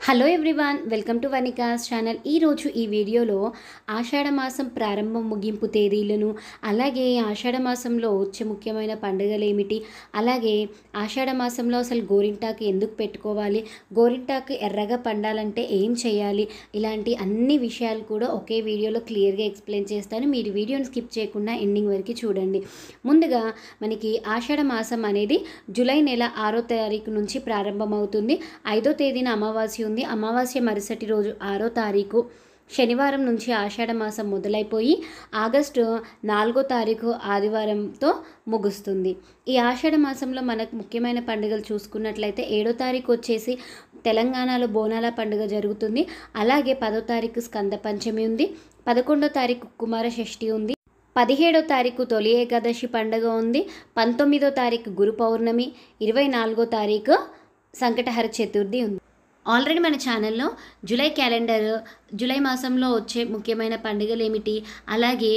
Hello everyone, welcome to వనికాస్ channel. ఈరోజు ఈ వీడియోలో ఆషాఢ మాసం ప్రారంభం ముగింపు తేదీలను, అలాగే ఆషాఢ మాసంలో వచ్చే ముఖ్యమైన పండుగలు ఏమిటి, అలాగే ఆషాఢ మాసంలో అసలు గోరింటాకు ఎందుకు పెట్టుకోవాలి, గోరింటాకు ఎర్రగా పండాలంటే ఏం చేయాలి, ఇలాంటి అన్ని విషయాలు కూడా ఒకే వీడియోలో క్లియర్గా ఎక్స్ప్లెయిన్ చేస్తాను. మీరు వీడియోని స్కిప్ చేయకుండా ఎండింగ్ వరకు చూడండి. ముందుగా మనకి ఆషాఢ మాసం అనేది జూలై నెల 6వ తారీఖు నుంచి ప్రారంభమవుతుంది. 5వ తేదీన అమావాస్య ఉంది. అమావాస్య మరుసటి రోజు 6వ తారీఖు శనివారం నుంచి ఆషాఢ మాసం మొదలైపోయి ఆగస్టు 4వ తారీఖు ఆదివారంతో ముగుస్తుంది. ఈ ఆషాఢ మాసంలో మనకు ముఖ్యమైన పండుగలు చూసుకున్నట్లయితే 7వ తారీఖు వచ్చేసి తెలంగాణలో బోనాల పండుగ జరుగుతుంది. అలాగే 10వ తారీఖు స్కంద పంచమి ఉంది. 11వ తారీఖు కుమార షష్ఠి ఉంది. 17వ తారీఖు తొలి ఏకాదశి పండుగ ఉంది. 19వ తారీఖు గురు పౌర్ణమి. 24వ తారీఖు సంకటహర చతుర్థి ఉంది. ఆల్రెడీ మన ఛానల్లో జూలై మాసంలో వచ్చే ముఖ్యమైన పండుగలు ఏమిటి, అలాగే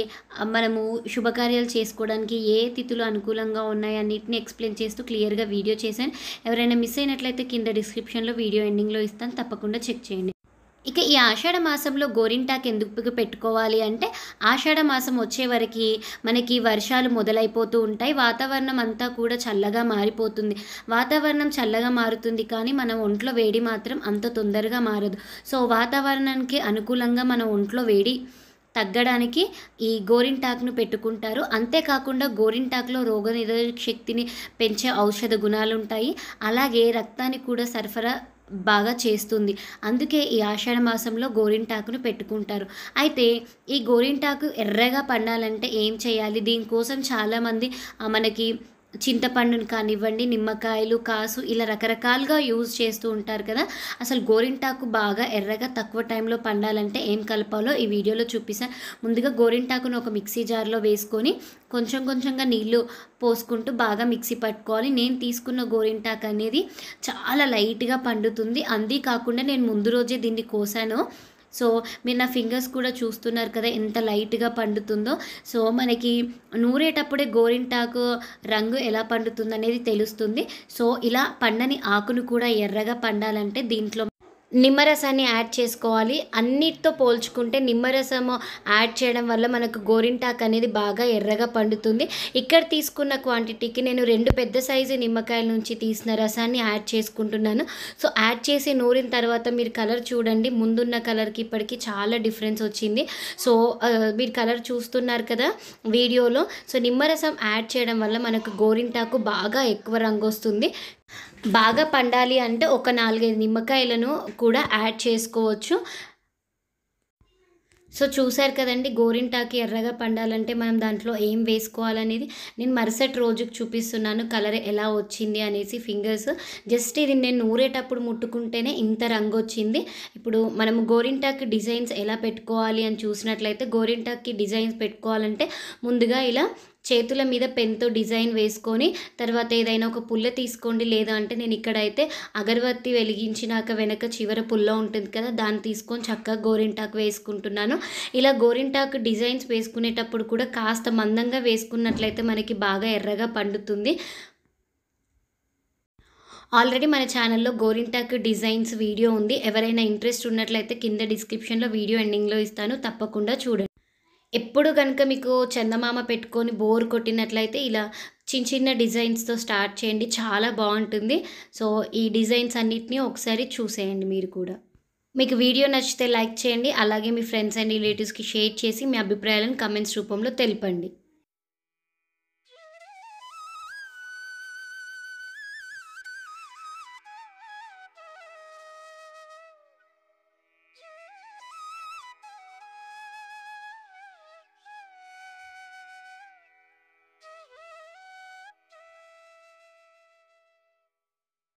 మనము శుభకార్యాలు చేసుకోవడానికి ఏ తిథులు అనుకూలంగా ఉన్నాయి అన్నిటిని ఎక్స్ప్లెయిన్ చేస్తూ క్లియర్గా వీడియో చేశాను. ఎవరైనా మిస్ అయినట్లయితే కింద డిస్క్రిప్షన్లో వీడియో ఎండింగ్లో ఇస్తాను, తప్పకుండా చెక్ చేయండి. ఇక ఈ ఆషాఢ మాసంలో గోరింటాకు ఎందుకు పెట్టుకోవాలి అంటే, ఆషాఢ మాసం వచ్చే వరకు మనకి వర్షాలు మొదలైపోతూ ఉంటాయి. వాతావరణం అంతా కూడా చల్లగా మారిపోతుంది. వాతావరణం చల్లగా మారుతుంది, కానీ మన ఒంట్లో వేడి మాత్రం అంత తొందరగా మారదు. సో వాతావరణానికి అనుకూలంగా మన ఒంట్లో వేడి తగ్గడానికి ఈ గోరింటాకును పెట్టుకుంటారు. అంతేకాకుండా గోరింటాకులో రోగనిరోధక శక్తిని పెంచే ఔషధ గుణాలు ఉంటాయి. అలాగే రక్తాన్ని కూడా సరఫరా బాగా చేస్తుంది. అందుకే ఈ ఆషాఢ మాసంలో గోరింటాకును పెట్టుకుంటారు. అయితే ఈ గోరింటాకు ఎర్రగా పండాలంటే ఏం చేయాలి, దీనికోసం చాలామంది మనకి చింతపండుని కానివ్వండి, నిమ్మకాయలు, కాసు ఇలా రకరకాలుగా యూజ్ చేస్తూ ఉంటారు కదా. అసలు గోరింటాకు బాగా ఎర్రగా తక్కువ టైంలో పండాలంటే ఏం కలపాలో ఈ వీడియోలో చూపిస్తాను. ముందుగా గోరింటాకును ఒక మిక్సీ జార్లో వేసుకొని కొంచెం కొంచెంగా నీళ్లు పోసుకుంటూ బాగా మిక్సీ పట్టుకోవాలి. నేను తీసుకున్న గోరింటాకు అనేది చాలా లైట్గా పండుతుంది. అంతేకాకుండా నేను ముందు రోజే దీన్ని కోసాను. సో మీరు నా ఫింగర్స్ కూడా చూస్తున్నారు కదా ఎంత లైట్గా పండుతుందో. సో మనకి నూరేటప్పుడే గోరింటాకు రంగు ఎలా పండుతుంది అనేది తెలుస్తుంది. సో ఇలా పండని ఆకును కూడా ఎర్రగా పండాలంటే దీంట్లో నిమ్మరసాన్ని యాడ్ చేసుకోవాలి. అన్నిటితో పోల్చుకుంటే నిమ్మరసము యాడ్ చేయడం వల్ల మనకు గోరింటాకు అనేది బాగా ఎర్రగా పండుతుంది. ఇక్కడ తీసుకున్న క్వాంటిటీకి నేను 2 పెద్ద సైజు నిమ్మకాయల నుంచి తీసిన రసాన్ని యాడ్ చేసుకుంటున్నాను. సో యాడ్ చేసి నూరిన తర్వాత మీరు కలర్ చూడండి, ముందున్న కలర్కి ఇప్పటికి చాలా డిఫరెన్స్ వచ్చింది. సో మీరు కలర్ చూస్తున్నారు కదా వీడియోలో. సో నిమ్మరసం యాడ్ చేయడం వల్ల మనకు గోరింటాకు బాగా ఎక్కువ రంగు వస్తుంది. బాగా పండాలి అంటే ఒక 4-5 నిమ్మకాయలను కూడా యాడ్ చేసుకోవచ్చు. సో చూసారు కదండి, గోరింటాకు ఎర్రగా పండాలంటే మనం దాంట్లో ఏం వేసుకోవాలనేది నేను మరుసటి రోజుకి చూపిస్తున్నాను. కలర్ ఎలా వచ్చింది అనేసి ఫింగర్స్ జస్ట్ ఇది నేను నూరేటప్పుడు ముట్టుకుంటేనే ఇంత రంగు వచ్చింది. ఇప్పుడు మనము గోరింటాకు డిజైన్స్ ఎలా పెట్టుకోవాలి అని చూసినట్లయితే, గోరింటాకి డిజైన్స్ పెట్టుకోవాలంటే ముందుగా ఇలా చేతుల మీద పెన్తో డిజైన్ వేసుకొని తర్వాత ఏదైనా ఒక పుల్ల తీసుకోండి. లేదా అంటే నేను ఇక్కడైతే అగరబత్తి వెలిగించినాక వెనక చివర పుల్ల ఉంటుంది కదా, దాన్ని తీసుకొని చక్కగా గోరింటాకు వేసుకుంటున్నాను. ఇలా గోరింటాకు డిజైన్స్ వేసుకునేటప్పుడు కూడా కాస్త మందంగా వేసుకున్నట్లయితే మనకి బాగా ఎర్రగా పండుతుంది. ఆల్రెడీ మన ఛానల్లో గోరింటాకు డిజైన్స్ వీడియో ఉంది. ఎవరైనా ఇంట్రెస్ట్ ఉన్నట్లయితే కింద డిస్క్రిప్షన్లో వీడియో ఎండింగ్లో ఇస్తాను, తప్పకుండా చూడండి. ఎప్పుడు కనుక మీకు చందమామ పెట్టుకొని బోర్ కొట్టినట్లయితే ఇలా చిన్న చిన్న డిజైన్స్తో స్టార్ట్ చేయండి, చాలా బాగుంటుంది. సో ఈ డిజైన్స్ అన్నిటినీ ఒకసారి చూసేయండి మీరు కూడా. మీకు వీడియో నచ్చితే లైక్ చేయండి, అలాగే మీ ఫ్రెండ్స్ అండ్ రిలేటివ్స్కి షేర్ చేసి మీ అభిప్రాయాలను కమెంట్స్ రూపంలో తెలపండి.